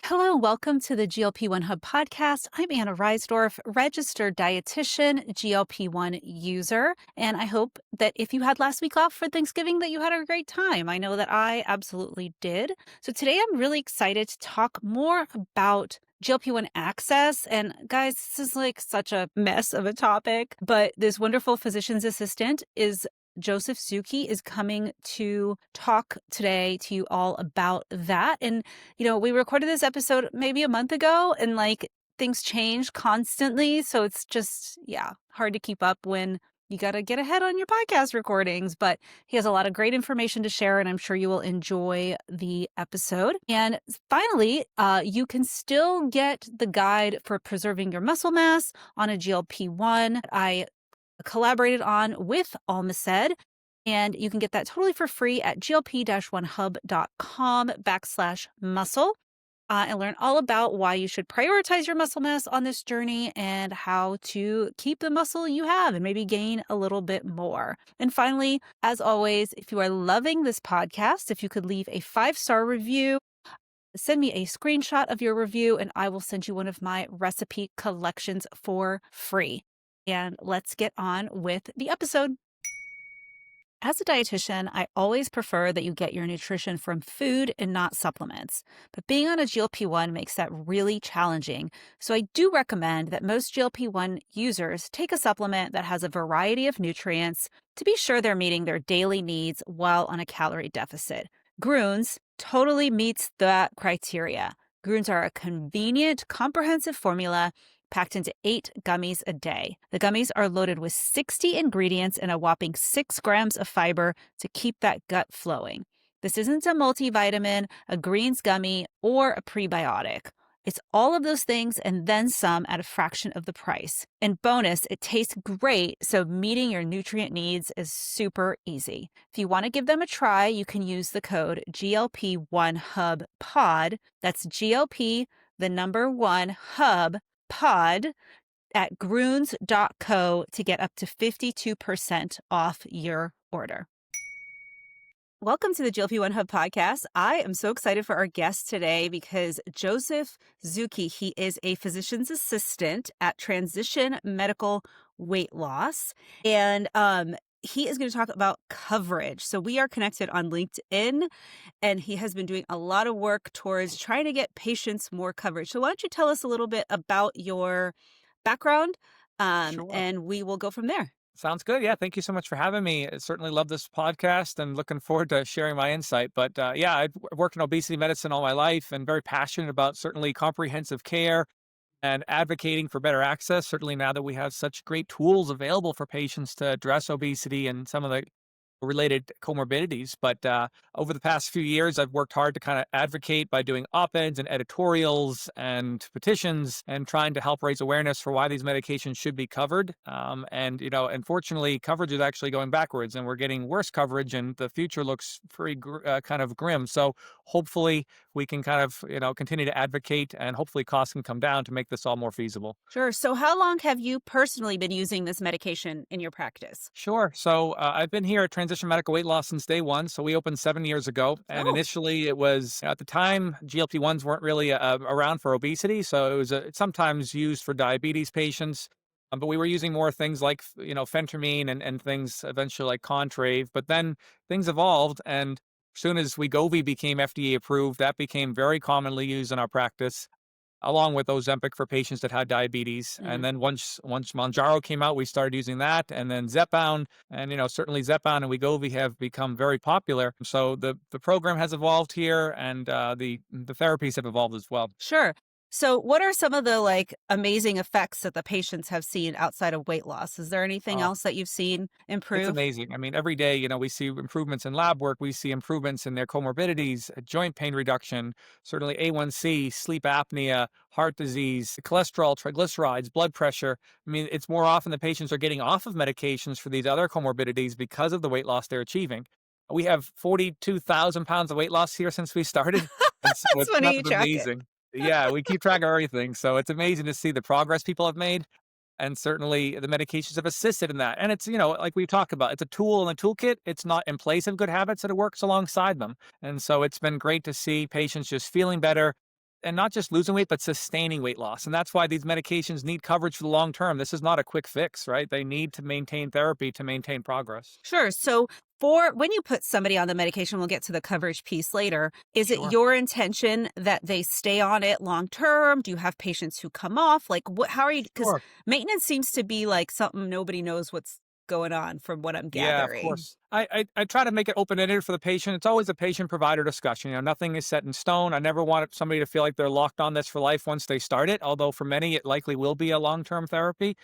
Hello, welcome to the GLP-1 Hub podcast. I'm Anna Reisdorf, registered dietitian, GLP-1 user, and I hope that if you had last week off for Thanksgiving that you had a great time. I know that I absolutely did. So today I'm really excited to talk more about GLP-1 access. And guys, this is like such a mess of a topic, but this wonderful physician's assistant is Joseph Zucchi is coming to talk today to you all about that. And we recorded this episode maybe a month ago and things change constantly. So it's just, hard to keep up when you got to get ahead on your podcast recordings. But he has a lot of great information to share, and I'm sure you will enjoy the episode. And finally, you can still get the guide for preserving your muscle mass on a GLP-1. I collaborated on with Almaced. And you can get that totally for free at glp-1hub.com/muscle and learn all about why you should prioritize your muscle mass on this journey and how to keep the muscle you have and maybe gain a little bit more. And finally, as always, if you are loving this podcast, if you could leave a 5-star review, send me a screenshot of your review and I will send you one of my recipe collections for free. And let's get on with the episode. As a dietitian, I always prefer that you get your nutrition from food and not supplements. But being on a GLP-1 makes that really challenging. So I do recommend that most GLP-1 users take a supplement that has a variety of nutrients to be sure they're meeting their daily needs while on a calorie deficit. Grunes totally meets that criteria. Grunes are a convenient, comprehensive formula packed into 8 gummies a day. The gummies are loaded with 60 ingredients and a whopping 6 grams of fiber to keep that gut flowing. This isn't a multivitamin, a greens gummy, or a prebiotic. It's all of those things and then some at a fraction of the price. And bonus, it tastes great, so meeting your nutrient needs is super easy. If you want to give them a try, you can use the code GLP-1 Hub POD. That's GLP, the number 1 Hub pod at grunes.co to get up to 52% off your order. Welcome to the GLP-1 Hub podcast. I am so excited for our guest today because Joseph Zucchi, he is a physician's assistant at Transition Medical Weight Loss. And he is going to talk about coverage. So we are connected on LinkedIn, and he has been doing a lot of work towards trying to get patients more coverage. So why don't you tell us a little bit about your background, Sure. and we will go from there. Sounds good. Yeah. Thank you so much for having me. I certainly love this podcast and looking forward to sharing my insight. But I've worked in obesity medicine all my life and very passionate about certainly comprehensive care and advocating for better access. Certainly now that we have such great tools available for patients to address obesity and some of the related comorbidities. But over the past few years, I've worked hard to kind of advocate by doing op-eds and editorials and petitions and trying to help raise awareness for why these medications should be covered. Unfortunately, coverage is actually going backwards and we're getting worse coverage and the future looks pretty kind of grim. So hopefully we can kind of, continue to advocate and hopefully costs can come down to make this all more feasible. Sure. So how long have you personally been using this medication in your practice? Sure. So I've been here at Transition Medical Weight Loss since day one. So we opened 7 years ago. And Oh, initially it was at the time, GLP-1s weren't really around for obesity. So it was sometimes used for diabetes patients. But we were using more things like, phentermine and things eventually like Contrave. But then things evolved. And as soon as Wegovy became FDA approved, that became very commonly used in our practice along with Ozempic for patients that had diabetes. mm. And then once Mounjaro came out, we started using that, and then Zepbound, and certainly Zepbound and Wegovy have become very popular. So the program has evolved here, and the therapies have evolved as well. Sure. So what are some of the amazing effects that the patients have seen outside of weight loss? Is there anything else that you've seen It's improve? amazing. I mean, every day, we see improvements in lab work. We see improvements in their comorbidities, joint pain reduction, certainly A1C, sleep apnea, heart disease, cholesterol, triglycerides, blood pressure. I mean, it's more often the patients are getting off of medications for these other comorbidities because of the weight loss they're achieving. We have 42,000 pounds of weight loss here since we started. And so That's it's funny you nothing track it. amazing. Yeah, we keep track of everything. So it's amazing to see the progress people have made. And certainly the medications have assisted in that. And it's, like we talk about, it's a tool in the toolkit. It's not in place of good habits, that it works alongside them. And so it's been great to see patients just feeling better, and not just losing weight, but sustaining weight loss. And that's why these medications need coverage for the long term. This is not a quick fix, right? They need to maintain therapy to maintain progress. Sure. So, for when you put somebody on the medication, we'll get to the coverage piece later. Is it Sure. your intention that they stay on it long term? Do you have patients who come off? Like, what? How are you? Because Sure. maintenance seems to be like something nobody knows what's going on, from what I'm Yeah, of gathering. course. I try to make it open-ended for the patient. It's always a patient-provider discussion. Nothing is set in stone. I never want somebody to feel like they're locked on this for life once they start it, although for many it likely will be a long-term therapy.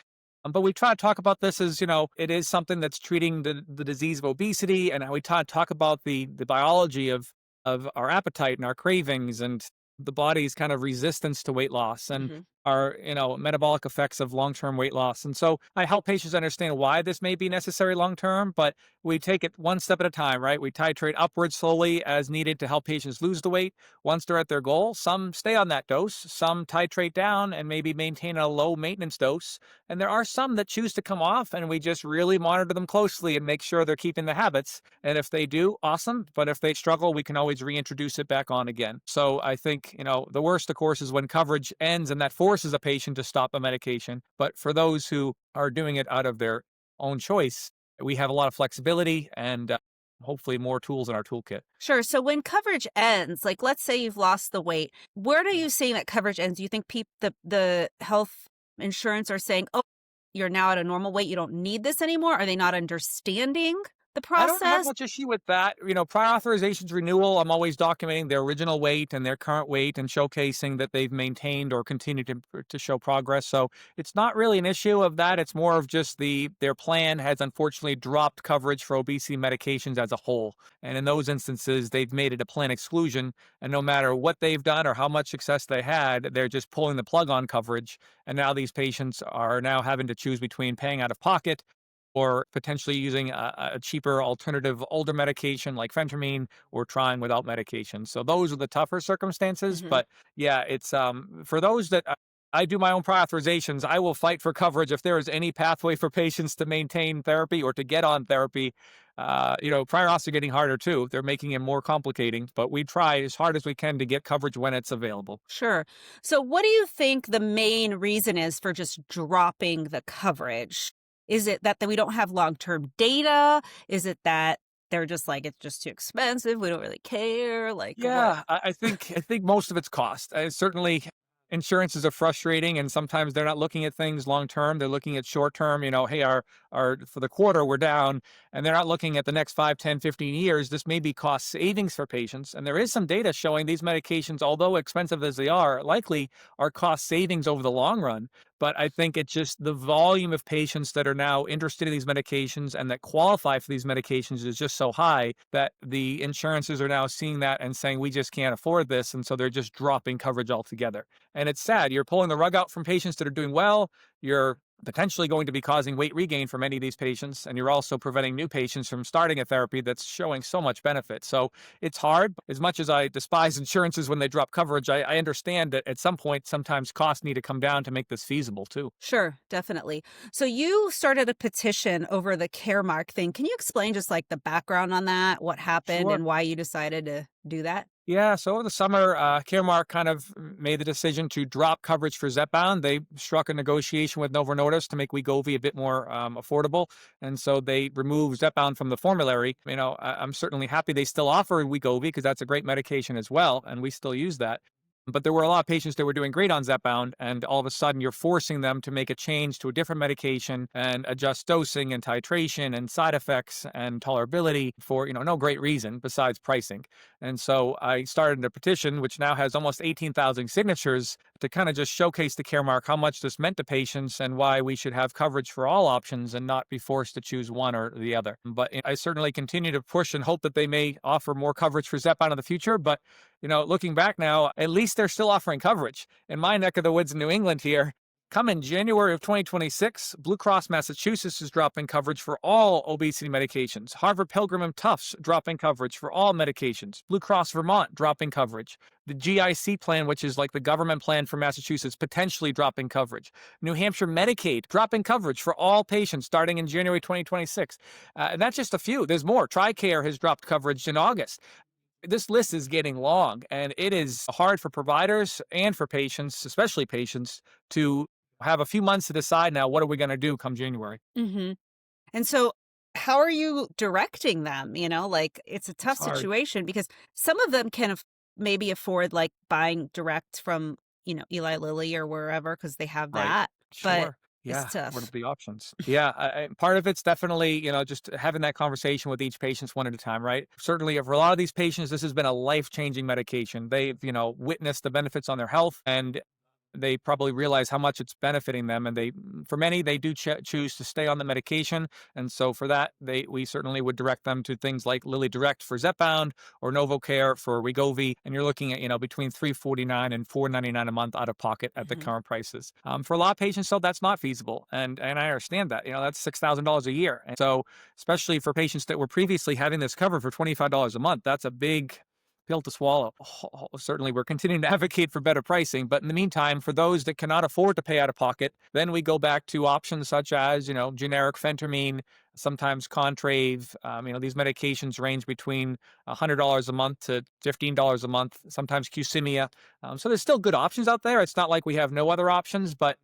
But we try to talk about this as, it is something that's treating the disease of obesity, and how we try to talk about the biology of our appetite and our cravings and the body's kind of resistance to weight loss and Hmm. our, metabolic effects of long-term weight loss. And so I help patients understand why this may be necessary long-term, but we take it one step at a time, right? We titrate upwards slowly as needed to help patients lose the weight. Once they're at their goal, some stay on that dose, some titrate down and maybe maintain a low maintenance dose. And there are some that choose to come off, and we just really monitor them closely and make sure they're keeping the habits. And if they do, awesome. But if they struggle, we can always reintroduce it back on again. So I think, the worst, of course, is when coverage ends and that forces a patient to stop a medication. But for those who are doing it out of their own choice, we have a lot of flexibility and hopefully more tools in our toolkit. Sure. So when coverage ends, like let's say you've lost the weight, where are you seeing that coverage ends? Do you think the health insurance are saying, "Oh, you're now at a normal weight, you don't need this anymore"? Are they not understanding the I don't have process? much issue with that. Prior authorizations renewal, I'm always documenting their original weight and their current weight and showcasing that they've maintained or continued to show progress. So it's not really an issue of that. It's more of just their plan has unfortunately dropped coverage for obesity medications as a whole. And in those instances, they've made it a plan exclusion. And no matter what they've done or how much success they had, they're just pulling the plug on coverage. And now these patients are now having to choose between paying out of pocket or potentially using a cheaper alternative older medication like phentermine or trying without medication. So those are the tougher circumstances. Hmm. But yeah, it's for those that I do my own prior authorizations, I will fight for coverage if there is any pathway for patients to maintain therapy or to get on therapy. Prior auths are getting harder too. They're making it more complicating, but we try as hard as we can to get coverage when it's available. Sure. So what do you think the main reason is for just dropping the coverage? Is it that we don't have long-term data? Is it that they're just like, it's just too expensive, we don't really care? Like what? Yeah, I think most of it's cost. Certainly, insurances are frustrating, and sometimes they're not looking at things long term. They're looking at short term. Hey, our for the quarter we're down, and they're not looking at the next 5, 10, 15 years. This may be cost savings for patients, and there is some data showing these medications, although expensive as they are, likely are cost savings over the long run. But I think it's just the volume of patients that are now interested in these medications and that qualify for these medications is just so high that the insurances are now seeing that and saying, we just can't afford this. And so they're just dropping coverage altogether. And it's sad. You're pulling the rug out from patients that are doing well. You're potentially going to be causing weight regain for many of these patients. And you're also preventing new patients from starting a therapy that's showing so much benefit. So it's hard. As much as I despise insurances when they drop coverage, I understand that at some point, sometimes costs need to come down to make this feasible too. Sure, definitely. So you started a petition over the Caremark thing. Can you explain just like the background on that, what happened Sure. and why you decided to do that? Yeah, so over the summer, Caremark kind of made the decision to drop coverage for Zepbound. They struck a negotiation with Novo Nordisk to make Wegovy a bit more affordable, and so they removed Zepbound from the formulary. I'm certainly happy they still offer Wegovy because that's a great medication as well, and we still use that. But there were a lot of patients that were doing great on Zepbound, and all of a sudden you're forcing them to make a change to a different medication and adjust dosing and titration and side effects and tolerability for no great reason besides pricing. And so I started a petition, which now has almost 18,000 signatures, to kind of just showcase to Caremark how much this meant to patients and why we should have coverage for all options and not be forced to choose one or the other. But I certainly continue to push and hope that they may offer more coverage for Zepbound in the future. But looking back now, at least they're still offering coverage. In my neck of the woods in New England here, come in January of 2026, Blue Cross Massachusetts is dropping coverage for all obesity medications. Harvard Pilgrim and Tufts dropping coverage for all medications. Blue Cross Vermont dropping coverage. The GIC plan, which is like the government plan for Massachusetts, potentially dropping coverage. New Hampshire Medicaid dropping coverage for all patients starting in January 2026. And that's just a few. There's more. TRICARE has dropped coverage in August. this list is getting long, and it is hard for providers and for patients, especially patients, to have a few months to decide now what are we going to do come January. Mhm. And so how are you directing them? Like, it's a It's tough hard, situation because some of them can maybe afford like buying direct from, Eli Lilly or wherever because they have right? that, but Sure. it's Yeah. What are tough. the options? Yeah. Part of it's definitely, just having that conversation with each patient one at a time, right? Certainly, for a lot of these patients, this has been a life changing medication. They've, witnessed the benefits on their health, and they probably realize how much it's benefiting them, and for many, they do choose to stay on the medication. And so for that, we certainly would direct them to things like Lilly Direct for Zepbound or NovoCare for Wegovy, and you're looking at between $349 and $499 a month out of pocket at the Mhm. current prices. For a lot of patients, though, that's not feasible, and I understand that. That's $6,000 a year, and so especially for patients that were previously having this covered for $25 a month, that's a big pill to swallow. Certainly, we're continuing to advocate for better pricing, but in the meantime, for those that cannot afford to pay out of pocket, then we go back to options such as generic phentermine, sometimes Contrave. These medications range between $100 a month to $15 a month. Sometimes Qsymia. So there's still good options out there. It's not like we have no other options, but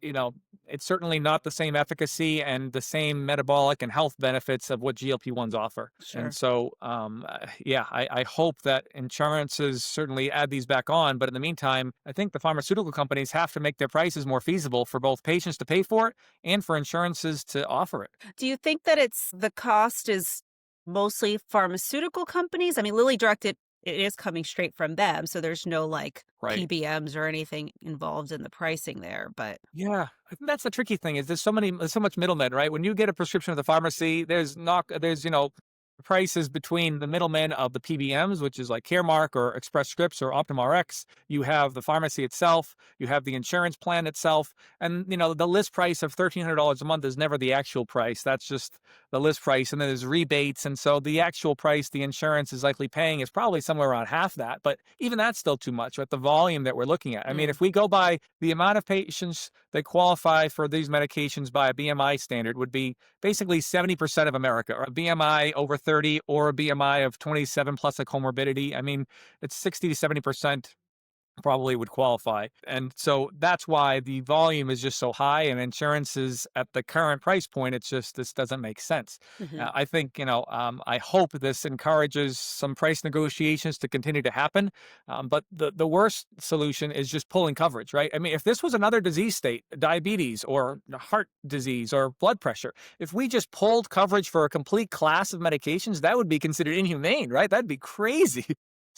it's certainly not the same efficacy and the same metabolic and health benefits of what GLP-1s offer. And Sure. so, yeah, I hope that insurances certainly add these back on. But in the meantime, I think the pharmaceutical companies have to make their prices more feasible for both patients to pay for it and for insurances to offer it. Do you think that it's the cost is mostly pharmaceutical companies? I mean, Lilly directed it is coming straight from them, so there's no like Right. PBMs or anything involved in the pricing there, but Yeah, I think that's the tricky thing is there's so much middlemen, right? When you get a prescription at the pharmacy, there's prices between the middlemen of the PBMs, which is like Caremark or Express Scripts or Optum Rx. You have the pharmacy itself, you have the insurance plan itself, and the list price of $1,300 a month is never the actual price. That's just the list price, and then there's rebates, and so the actual price the insurance is likely paying is probably somewhere around half that. But even that's still too much with the volume that we're looking at. I mean, mm, if we go by the amount of patients that qualify for these medications by a BMI standard would be basically 70% of America, or a BMI over 30 or a BMI of 27 plus a comorbidity. I mean, it's 60 to 70% probably would qualify. And so that's why the volume is just so high, and insurance is at the current price point. It's just, this doesn't make sense. mhm, I think, I hope this encourages some price negotiations to continue to happen. But the worst solution is just pulling coverage, right? I mean, if this was another disease state, diabetes or heart disease or blood pressure, if we just pulled coverage for a complete class of medications, that would be considered inhumane, right? That'd be crazy.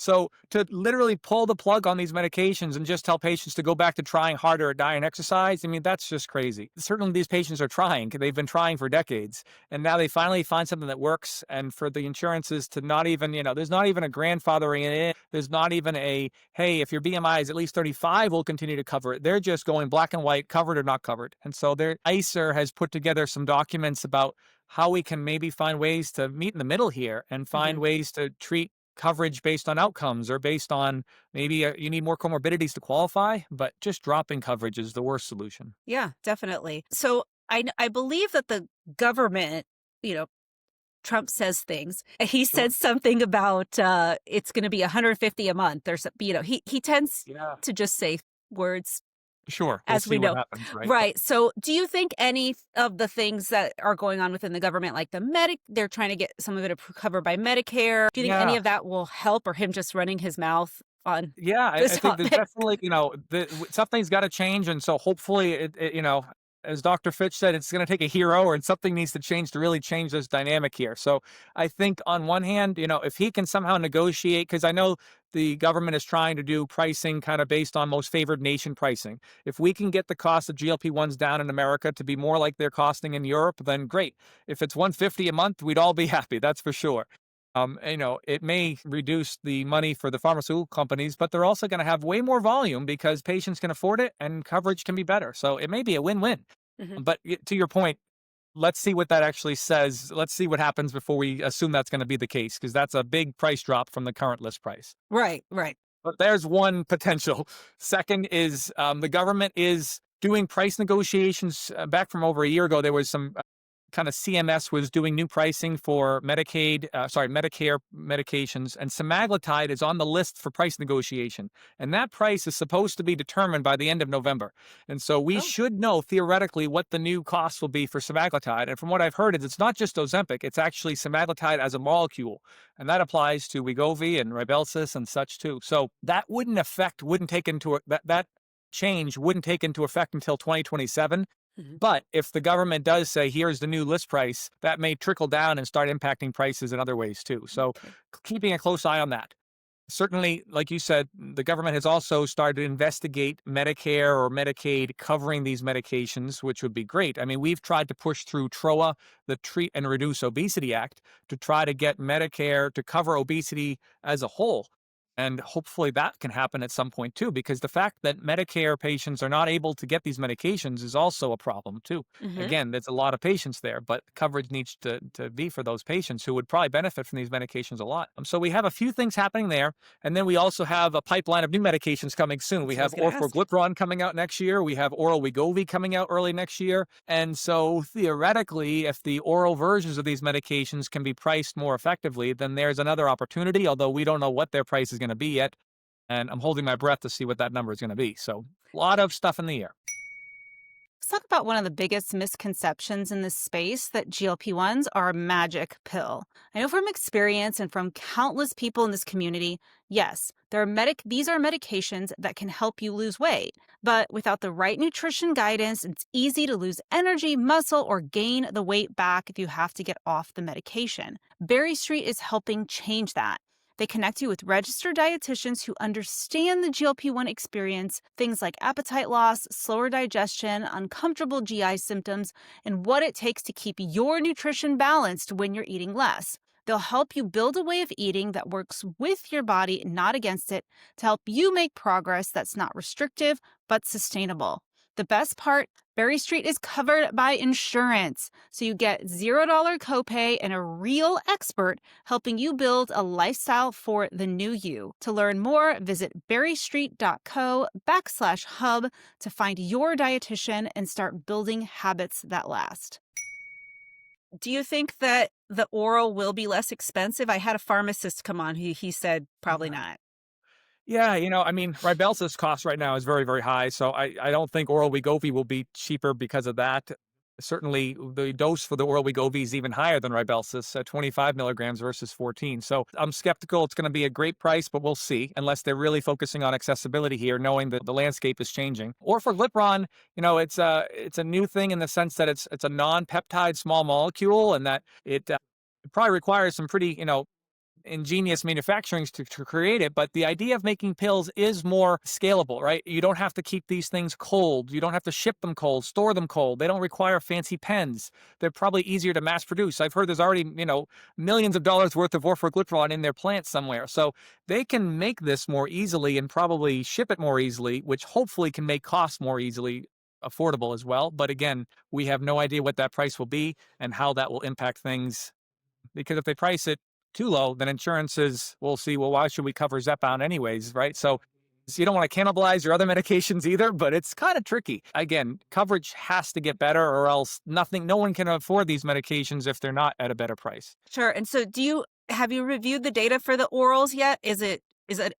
So to literally pull the plug on these medications and just tell patients to go back to trying harder at diet and exercise, I mean, that's just crazy. Certainly these patients are trying. They've been trying for decades. And now they finally find something that works. And for the insurances to not even, there's not even a grandfathering in it. There's not even a, hey, if your BMI is at least 35, we'll continue to cover it. They're just going black and white, covered or not covered. And so their ICER has put together some documents about how we can maybe find ways to meet in the middle here and find mhm. ways to treat coverage based on outcomes or based on maybe you need more comorbidities to qualify, but just dropping coverage is the worst solution. Yeah, definitely. So I believe that the government, you know, Trump says things. He Sure. said something about it's going to be 150 a month. There's, he tends Yeah. to just say words Sure. We'll as see we what know. happens, right? Right. So, do you think any of the things that are going on within the government, like they're trying to get some of it covered by Medicare. Do you think any Yeah. of that will help, or him just running his mouth on Yeah. I this think there's topic? definitely, something's got to change. And so hopefully as Dr. Fitch said, it's going to take a hero, and something needs to change to really change this dynamic here. So I think on one hand, if he can somehow negotiate, because I know the government is trying to do pricing kind of based on most favored nation pricing. If we can get the cost of GLP-1s down in America to be more like they're costing in Europe, then great. If it's 150 a month, we'd all be happy. That's for sure. It may reduce the money for the pharmaceutical companies, but they're also going to have way more volume because patients can afford it and coverage can be better. So it may be a win-win. Mhm. But to your point, let's see what that actually says. Let's see what happens before we assume that's going to be the case, because that's a big price drop from the current list price. Right. Right. But there's one potential. Second is the government is doing price negotiations back from over a year ago. There was some kind of CMS was doing new pricing for Medicare medications, and semaglutide is on the list for price negotiation. And that price is supposed to be determined by the end of November. And so we Oh. should know theoretically what the new cost will be for semaglutide. And from what I've heard, is it's not just Ozempic, it's actually semaglutide as a molecule. And that applies to Wegovy and Rybelsus and such too. So that wouldn't take into that change wouldn't take into effect until 2027. Mhm. But if the government does say, here's the new list price, that may trickle down and start impacting prices in other ways too. So Okay. keeping a close eye on that. Certainly, like you said, the government has also started to investigate Medicare or Medicaid covering these medications, which would be great. I mean, we've tried to push through TROA, the Treat and Reduce Obesity Act, to try to get Medicare to cover obesity as a whole. And hopefully that can happen at some point too, because the fact that Medicare patients are not able to get these medications is also a problem too. Mhm. Again, there's a lot of patients there, but coverage needs to be for those patients who would probably benefit from these medications a lot. So we have a few things happening there. And then we also have a pipeline of new medications coming soon. We That's what I was have gonna ask. orforglipron coming out next year. We have oral Wegovy coming out early next year. And so theoretically, if the oral versions of these medications can be priced more effectively, then there's another opportunity, although we don't know what their price is going to be yet. And I'm holding my breath to see what that number is going to be. So a lot of stuff in the air. Let's talk about one of the biggest misconceptions in this space, that GLP-1s are a magic pill. I know from experience and from countless people in this community, yes, these are medications that can help you lose weight. But without the right nutrition guidance, it's easy to lose energy, muscle, or gain the weight back if you have to get off the medication. Berry Street is helping change that. They connect you with registered dietitians who understand the GLP-1 experience, things like appetite loss, slower digestion, uncomfortable GI symptoms, and what it takes to keep your nutrition balanced when you're eating less. They'll help you build a way of eating that works with your body, not against it, to help you make progress that's not restrictive but sustainable. The best part, Berry Street is covered by insurance, so you get $0 copay and a real expert helping you build a lifestyle for the new you. To learn more, visit berrystreet.co/hub to find your dietitian and start building habits that last. Do you think that the oral will be less expensive? I had a pharmacist come on who he said probably Yeah. not. Yeah, I mean, Rybelsus cost right now is very, very high. So I don't think oral Wegovy will be cheaper because of that. Certainly, the dose for the oral Wegovy is even higher than Rybelsus, 25 milligrams versus 14. So I'm skeptical it's going to be a great price, but we'll see, unless they're really focusing on accessibility here, knowing that the landscape is changing. Or for Glipron, it's a new thing in the sense that it's a non-peptide small molecule, and that it probably requires some pretty, ingenious manufacturing to create it, but the idea of making pills is more scalable, right? You don't have to keep these things cold. You don't have to ship them cold, store them cold. They don't require fancy pens. They're probably easier to mass produce. I've heard there's already, millions of dollars worth of orforglipron in their plant somewhere. So they can make this more easily and probably ship it more easily, which hopefully can make costs more easily affordable as well. But again, we have no idea what that price will be and how that will impact things, because if they price it too low, then insurances will see, well, why should we cover Zepbound anyways, right? So you don't want to cannibalize your other medications either, but it's kind of tricky. Again, coverage has to get better, or else no one can afford these medications if they're not at a better price. Sure. And so have you reviewed the data for the orals yet? Is it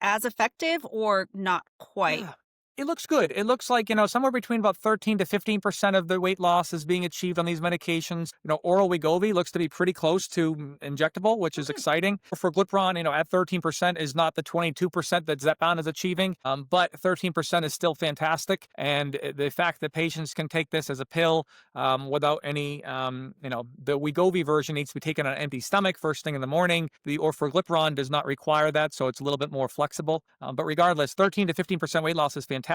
as effective or not quite? Yeah. It looks good. It looks like, somewhere between about 13 to 15% of the weight loss is being achieved on these medications. Oral Wegovy looks to be pretty close to injectable, which is Mhm. exciting. For Glipron, at 13% is not the 22% that Zepbound is achieving, but 13% is still fantastic. And the fact that patients can take this as a pill without any, the Wegovy version needs to be taken on an empty stomach first thing in the morning. The Orforglipron does not require that, so it's a little bit more flexible. But regardless, 13 to 15% weight loss is fantastic.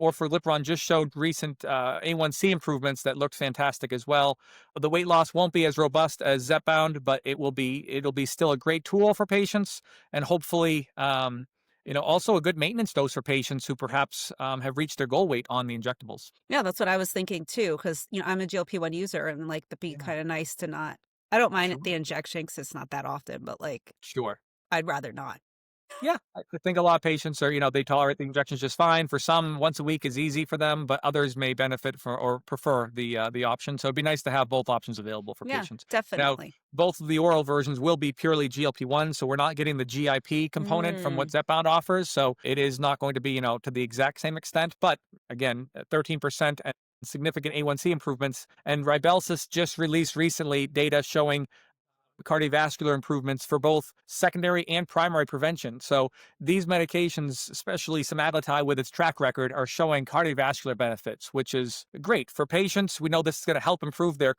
Orforglipron just showed recent A1C improvements that looked fantastic as well. The weight loss won't be as robust as Zepbound, but it'll be still a great tool for patients, and hopefully, also a good maintenance dose for patients who perhaps have reached their goal weight on the injectables. Yeah, that's what I was thinking too, because I'm a GLP-1 user and like the be Yeah, kind of nice to not. I don't mind sure, the injection because it's not that often, but like sure. I'd rather not. Yeah, I think a lot of patients are, they tolerate the injections just fine. For some, once a week is easy for them, but others may benefit for or prefer the option. So it'd be nice to have both options available for Yeah, patients. Now, definitely. both of the oral versions will be purely GLP-1, so we're not getting the GIP component from what Mm. Zepbound offers. So it is not going to be, to the exact same extent. But again, 13% and significant A1C improvements. And Rybelsus just released recently data showing cardiovascular improvements for both secondary and primary prevention. So these medications, especially semaglutide with its track record, are showing cardiovascular benefits, which is great for patients. We know this is going to help improve their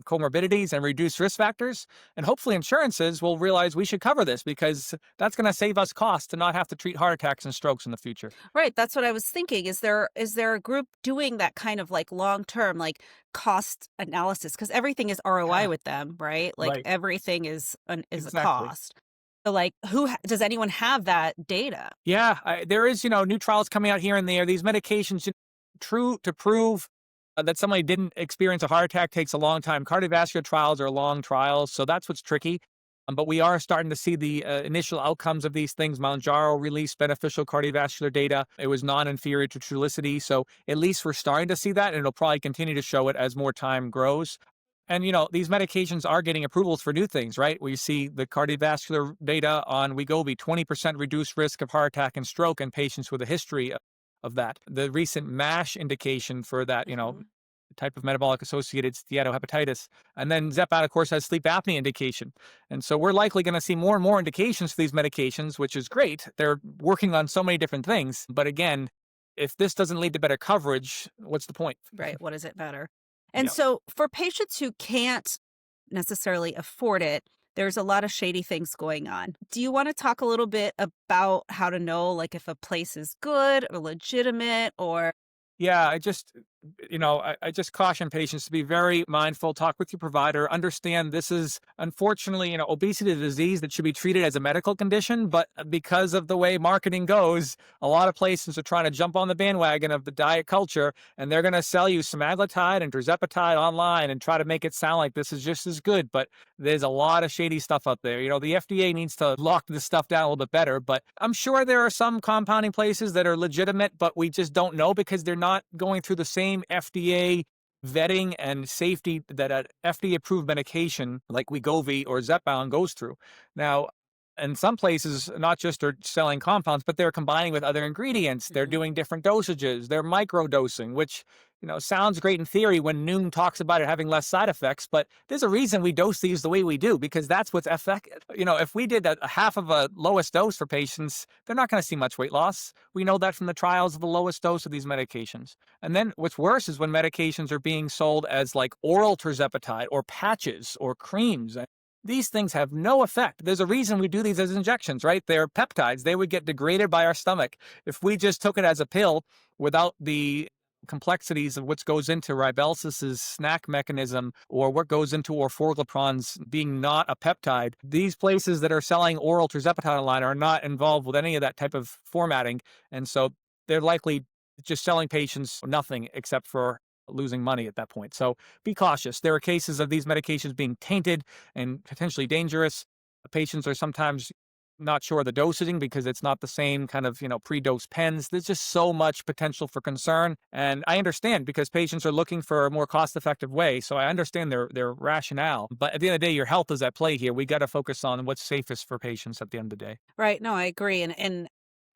comorbidities and reduce risk factors. And hopefully insurances will realize we should cover this because that's going to save us costs to not have to treat heart attacks and strokes in the future. Right, that's what I was thinking. Is there a group doing that kind of like long-term like cost analysis? Because everything is ROI Yeah, with them, right? Like right. everything is a Exactly. cost. So like does anyone have that data? Yeah, there is, new trials coming out here and there. These medications, true to prove that somebody didn't experience a heart attack takes a long time. Cardiovascular trials are long trials, so that's what's tricky. But we are starting to see the initial outcomes of these things. Mounjaro released beneficial cardiovascular data. It was non-inferior to Trulicity, so at least we're starting to see that, and it'll probably continue to show it as more time grows. And these medications are getting approvals for new things, right? We see the cardiovascular data on Wegovy, 20% reduced risk of heart attack and stroke in patients with a history of that. The recent MASH indication for that, Mhm. type of metabolic associated steatohepatitis. And then Zepbound, of course, has sleep apnea indication. And so we're likely going to see more and more indications for these medications, which is great. They're working on so many different things. But again, if this doesn't lead to better coverage, what's the point? Right, what is it better? And Yeah. so for patients who can't necessarily afford it, there's a lot of shady things going on. Do you want to talk a little bit about how to know like if a place is good or legitimate or Yeah, I just caution patients to be very mindful, talk with your provider, understand this is unfortunately, obesity is a disease that should be treated as a medical condition, but because of the way marketing goes, a lot of places are trying to jump on the bandwagon of the diet culture, and they're going to sell you semaglutide and tirzepatide online and try to make it sound like this is just as good, but there's a lot of shady stuff out there. The FDA needs to lock this stuff down a little bit better, but I'm sure there are some compounding places that are legitimate, but we just don't know because they're not going through the same FDA vetting and safety that an FDA approved medication like Wegovy or Zepbound goes through. Now, in some places, not just are selling compounds, but they're combining with other ingredients. They're Mhm. doing different dosages. They're micro dosing, which sounds great in theory when Noon talks about it having less side effects. But there's a reason we dose these the way we do because that's what's effective. If we did a half of a lowest dose for patients, they're not going to see much weight loss. We know that from the trials of the lowest dose of these medications. And then what's worse is when medications are being sold as like oral tirzepatide or patches or creams. These things have no effect. There's a reason we do these as injections, right? They're peptides. They would get degraded by our stomach. If we just took it as a pill without the complexities of what goes into Rybelsus's snack mechanism or what goes into orforglipron's being not a peptide, these places that are selling oral tirzepatide online are not involved with any of that type of formatting. And so they're likely just selling patients nothing except for losing money at that point. So be cautious. There are cases of these medications being tainted and potentially dangerous. Patients are sometimes not sure of the dosing because it's not the same kind of, pre-dose pens. There's just so much potential for concern. And I understand because patients are looking for a more cost-effective way. So I understand their rationale. But at the end of the day, your health is at play here. We got to focus on what's safest for patients at the end of the day. right? No, I agree. And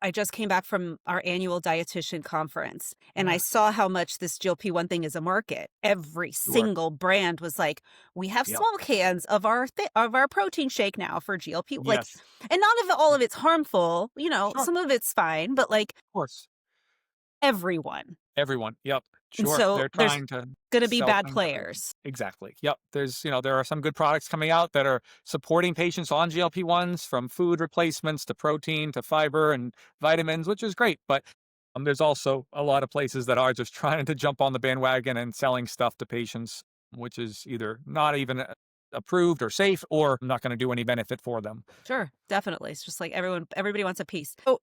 I just came back from our annual dietitian conference and I Yeah. saw how much this GLP-1 thing is a market. Every Sure. single brand was like, we have Yep. small cans of our protein shake now for GLP like Yes. and not all of it's harmful, Sure. some of it's fine, but like Of course. everyone. Everyone. Yep. And Sure. so They're there's trying to going to be sell bad things. players. Exactly. Yep. There are some good products coming out that are supporting patients on GLP-1s from food replacements to protein to fiber and vitamins, which is great. But there's also a lot of places that are just trying to jump on the bandwagon and selling stuff to patients, which is either not even approved or safe or not going to do any benefit for them. Sure, definitely. It's just like everybody wants a piece. So,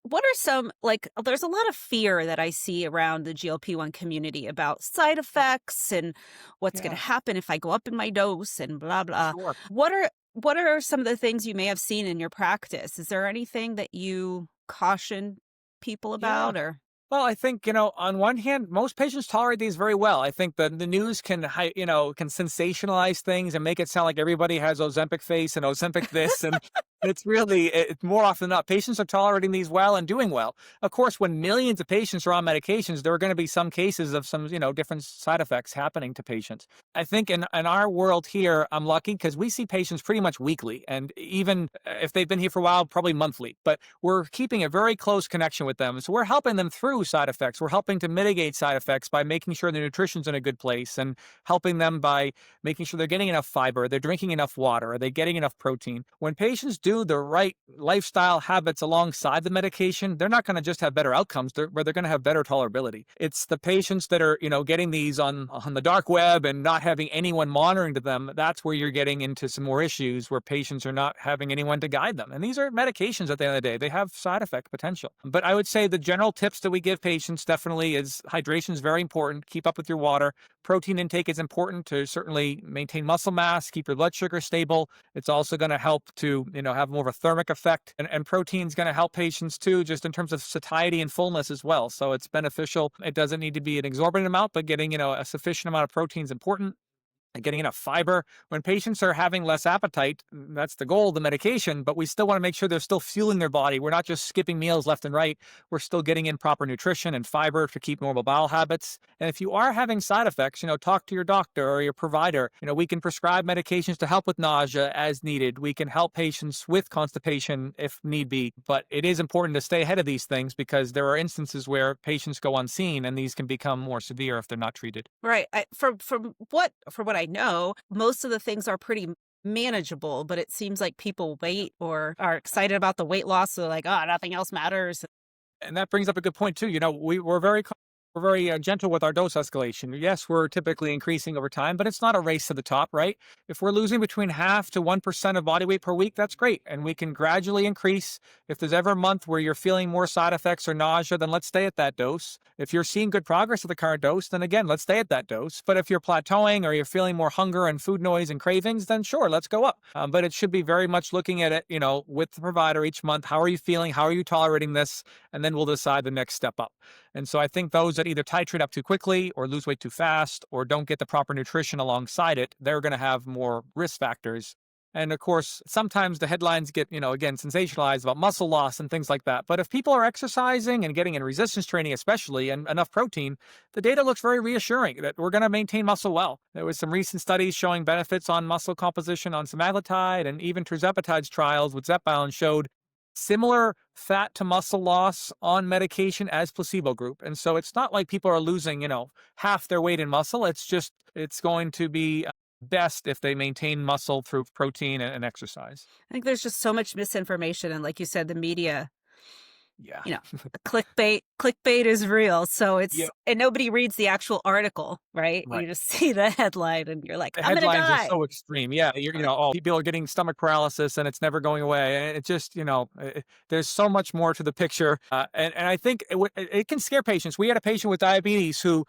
what are some like? There's a lot of fear that I see around the GLP-1 community about side effects and what's going to Yeah. happen if I go up in my dose and blah blah. Sure. What are what are some of the things you may have seen in your practice? Is there anything that you caution people Yeah. about or Well, I think, on one hand, most patients tolerate these very well. I think the news can, can sensationalize things and make it sound like everybody has Ozempic face and Ozempic this. And it's really, more often than not, patients are tolerating these well and doing well. Of course, when millions of patients are on medications, there are going to be some cases of some, different side effects happening to patients. I think in our world here, I'm lucky because we see patients pretty much weekly. And even if they've been here for a while, probably monthly. But we're keeping a very close connection with them. So we're helping them through side effects. We're helping to mitigate side effects by making sure their nutrition's in a good place and helping them by making sure they're getting enough fiber, they're drinking enough water, are they getting enough protein. When patients do the right lifestyle habits alongside the medication, they're not going to just have better outcomes, but they're going to have better tolerability. It's the patients that are, getting these on the dark web and not having anyone monitoring to them. That's where you're getting into some more issues where patients are not having anyone to guide them. And these are medications at the end of the day. They have side effect potential. But I would say the general tips that we give patients definitely is hydration is very important. Keep up with your water. Protein intake is important to certainly maintain muscle mass, keep your blood sugar stable. It's also going to help to, have more of a thermic effect. And protein is going to help patients too, just in terms of satiety and fullness as well. So it's beneficial. It doesn't need to be an exorbitant amount, but getting, a sufficient amount of protein is important and getting enough fiber. When patients are having less appetite, that's the goal of the medication, but we still want to make sure they're still fueling their body. We're not just skipping meals left and right. We're still getting in proper nutrition and fiber to keep normal bowel habits. And if you are having side effects, talk to your doctor or your provider. We can prescribe medications to help with nausea as needed. We can help patients with constipation if need be. But it is important to stay ahead of these things because there are instances where patients go unseen and these can become more severe if they're not treated. right? From what I know, most of the things are pretty manageable, but it seems like people wait or are excited about the weight loss, so like, oh, nothing else matters. And that brings up a good point too. We're very gentle with our dose escalation. Yes, we're typically increasing over time, but it's not a race to the top, right? If we're losing between half to 1% of body weight per week, that's great. And we can gradually increase. If there's ever a month where you're feeling more side effects or nausea, then let's stay at that dose. If you're seeing good progress at the current dose, then again, let's stay at that dose. But if you're plateauing or you're feeling more hunger and food noise and cravings, then sure, let's go up. But it should be very much looking at it, with the provider each month. How are you feeling? How are you tolerating this? And then we'll decide the next step up. And so I think those that either titrate up too quickly or lose weight too fast or don't get the proper nutrition alongside it, they're going to have more risk factors. And of course, sometimes the headlines get, again, sensationalized about muscle loss and things like that. But if people are exercising and getting in resistance training, especially, and enough protein, the data looks very reassuring that we're going to maintain muscle well. There was some recent studies showing benefits on muscle composition on semaglutide, and even tirzepatide's trials with Zepbound showed similar fat to muscle loss on medication as placebo group. And so it's not like people are losing, half their weight in muscle. It's going to be best if they maintain muscle through protein and exercise. I think there's just so much misinformation, and like you said, the media, Yeah. you know, clickbait is real. So Yeah. and nobody reads the actual article, right? Right. You just see the headline and you're like, The I'm gonna headlines are die. so extreme. Yeah, oh, people are getting stomach paralysis and it's never going away. And it just, there's so much more to the picture. And I think it can scare patients. We had a patient with diabetes who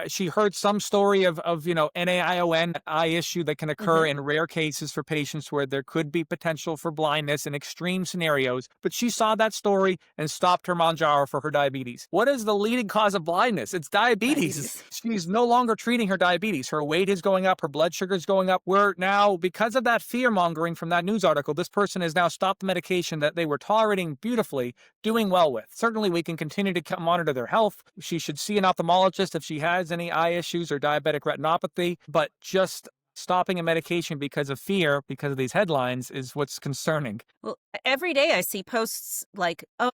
she heard some story of NAION, eye issue that can occur Mhm. in rare cases for patients where there could be potential for blindness in extreme scenarios. But she saw that story and stopped her Mounjaro for her diabetes. What is the leading cause of blindness? It's diabetes. Diabetes. She's no longer treating her diabetes. Her weight is going up. Her blood sugar is going up. We're now, because of that fear mongering from that news article, this person has now stopped the medication that they were tolerating beautifully, doing well with. Certainly, we can continue to monitor their health. She should see an ophthalmologist if she has any eye issues or diabetic retinopathy, but just stopping a medication because of fear, because of these headlines, is what's concerning. Well, every day I see posts like, "Oh,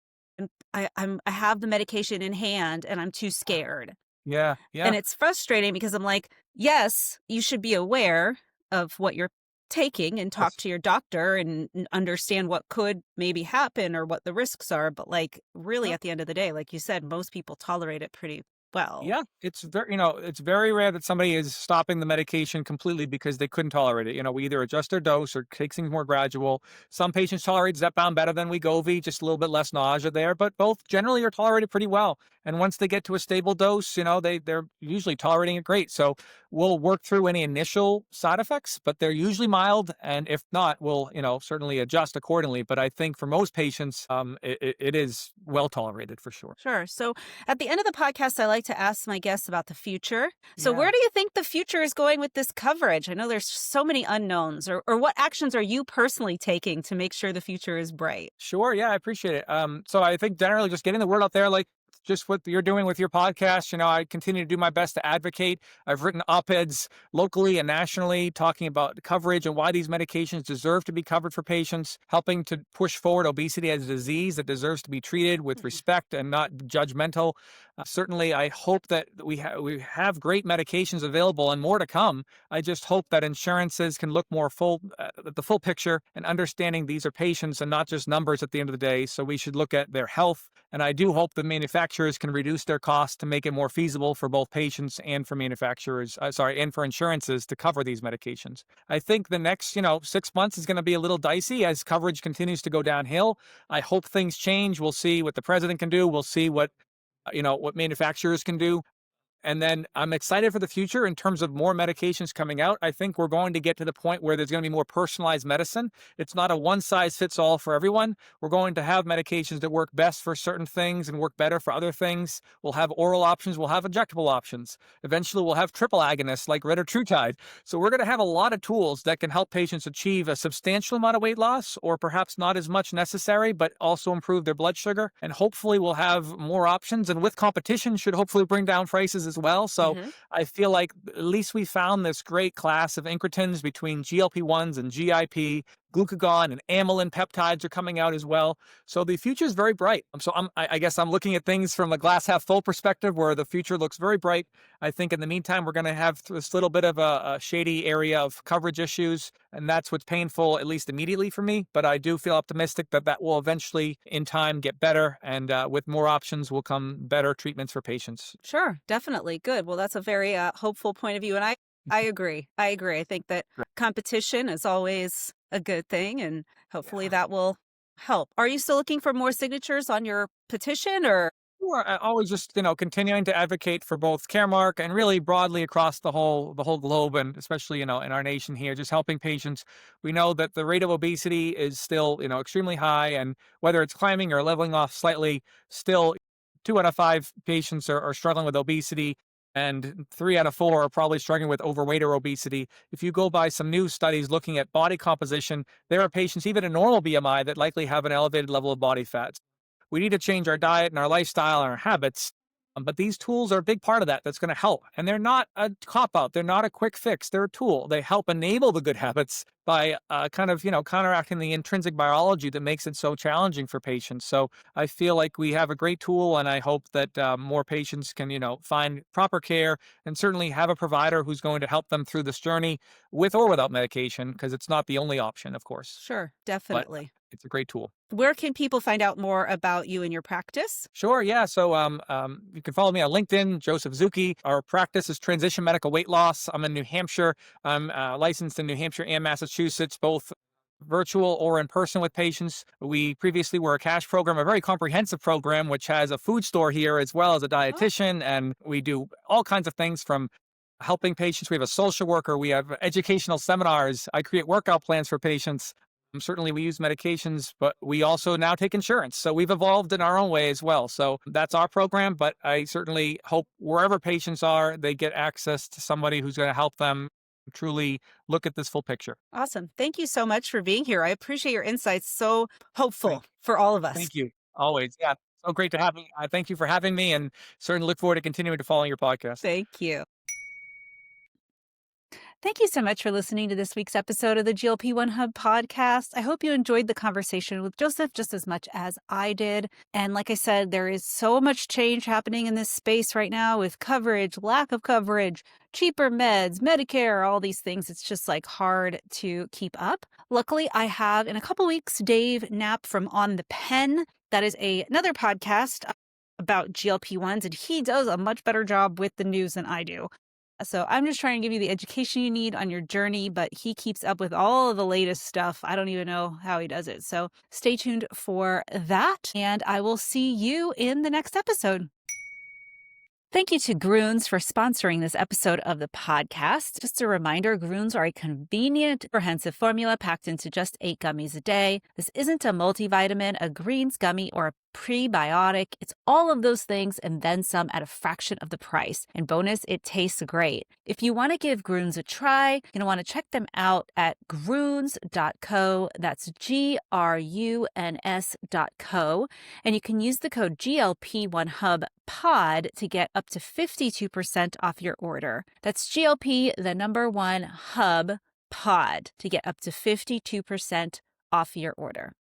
I have the medication in hand and I'm too scared." Yeah, And yeah. it's frustrating because I'm like, yes, you should be aware of what you're taking and talk to your doctor and understand what could maybe happen or what the risks are. But like, really, Yes. at the end of the day, like you said, most people tolerate it pretty well. Yeah, it's very rare that somebody is stopping the medication completely because they couldn't tolerate it. We either adjust their dose or take things more gradual. Some patients tolerate Zepbound better than Wegovy, just a little bit less nausea there, but both generally are tolerated pretty well. And once they get to a stable dose, they're usually tolerating it great. So we'll work through any initial side effects, but they're usually mild. And if not, we'll, certainly adjust accordingly. But I think for most patients, it is well tolerated for sure. Sure. So at the end of the podcast, I like to ask my guests about the future. So Yeah. where do you think the future is going with this coverage? I know there's so many unknowns, or what actions are you personally taking to make sure the future is bright? Sure. Yeah, I appreciate it. So I think generally just getting the word out there, like just what you're doing with your podcast, I continue to do my best to advocate. I've written op-eds locally and nationally talking about coverage and why these medications deserve to be covered for patients, helping to push forward obesity as a disease that deserves to be treated with Mhm. respect and not judgmental. Certainly, I hope that we have great medications available and more to come. I just hope that insurances can look more full at the full picture and understanding these are patients and not just numbers at the end of the day. So we should look at their health. And I do hope the manufacturers can reduce their costs to make it more feasible for both patients and for manufacturers, and for insurances to cover these medications. I think the next, 6 months is going to be a little dicey as coverage continues to go downhill. I hope things change. We'll see what the president can do. We'll see what manufacturers can do. And then I'm excited for the future in terms of more medications coming out. I think we're going to get to the point where there's going to be more personalized medicine. It's not a one size fits all for everyone. We're going to have medications that work best for certain things and work better for other things. We'll have oral options. We'll have injectable options. Eventually, we'll have triple agonists like retatrutide. So we're going to have a lot of tools that can help patients achieve a substantial amount of weight loss or perhaps not as much necessary, but also improve their blood sugar. And hopefully we'll have more options. And with competition should hopefully bring down prices as well. So Mhm. I feel like at least we found this great class of incretins between GLP-1s and GIP. Glucagon and amylin peptides are coming out as well. So the future is very bright. I guess I'm looking at things from a glass half full perspective where the future looks very bright. I think in the meantime, we're going to have this little bit of a shady area of coverage issues. And that's what's painful, at least immediately for me. But I do feel optimistic that that will eventually in time get better. And with more options will come better treatments for patients. Sure, definitely. Good. Well, that's a very hopeful point of view. And I agree. I agree. I think that Great. competition is always a good thing, and hopefully Yeah. that will help. Are you still looking for more signatures on your petition, or? Sure, I always just continuing to advocate for both Caremark and really broadly across the whole globe, and especially in our nation here, just helping patients. We know that the rate of obesity is still extremely high, and whether it's climbing or leveling off slightly, still 2 out of 5 patients are struggling with obesity. And 3 out of 4 are probably struggling with overweight or obesity. If you go by some new studies looking at body composition, there are patients, even in normal BMI, that likely have an elevated level of body fat. We need to change our diet and our lifestyle and our habits. But these tools are a big part of that. That's going to help. And they're not a cop out. They're not a quick fix. They're a tool. They help enable the good habits by kind of, counteracting the intrinsic biology that makes it so challenging for patients. So I feel like we have a great tool, and I hope that more patients can, find proper care and certainly have a provider who's going to help them through this journey with or without medication, because it's not the only option, of course, Sure, but definitely. it's a great tool. Where can people find out more about you and your practice? Sure. Yeah. So you can follow me on LinkedIn, Joseph Zucchi. Our practice is Transition Medical Weight Loss. I'm in New Hampshire. I'm licensed in New Hampshire and Massachusetts, both virtual or in person with patients. We previously were a cash program, a very comprehensive program, which has a food store here as well as a Oh, dietitian. And we do all kinds of things from helping patients. We have a social worker. We have educational seminars. I create workout plans for patients. Certainly, we use medications, but we also now take insurance. So we've evolved in our own way as well. So that's our program. But I certainly hope wherever patients are, they get access to somebody who's going to help them truly look at this full picture. awesome. Thank you so much for being here. I appreciate your insights. So hopeful Thank, for all of us. thank you. Always. Yeah. So great to have me. Thank you for having me, and certainly look forward to continuing to follow your podcast. Thank you. Thank you so much for listening to this week's episode of the GLP-1 Hub podcast. I hope you enjoyed the conversation with Joseph just as much as I did. And like I said, there is so much change happening in this space right now with coverage, lack of coverage, cheaper meds, Medicare, all these things. It's just like hard to keep up. Luckily, I have in a couple weeks Dave Knapp from On the Pen. That is another podcast about GLP-1s, and he does a much better job with the news than I do. So I'm just trying to give you the education you need on your journey, but he keeps up with all of the latest stuff. I don't even know how he does it. So stay tuned for that, and I will see you in the next episode. Thank you to Groons for sponsoring this episode of the podcast. Just a reminder, Groons are a convenient, comprehensive formula packed into just 8 gummies a day. This isn't a multivitamin, a greens gummy, or a prebiotic. It's all of those things and then some at a fraction of the price. And bonus, it tastes great. If you want to give Groons a try, you're going to want to check them out at groons.co. That's GRUNS.co. And you can use the code GLP-1 Hub pod to get up to 52% off your order. That's GLP, the number 1 Hub pod to get up to 52% off your order.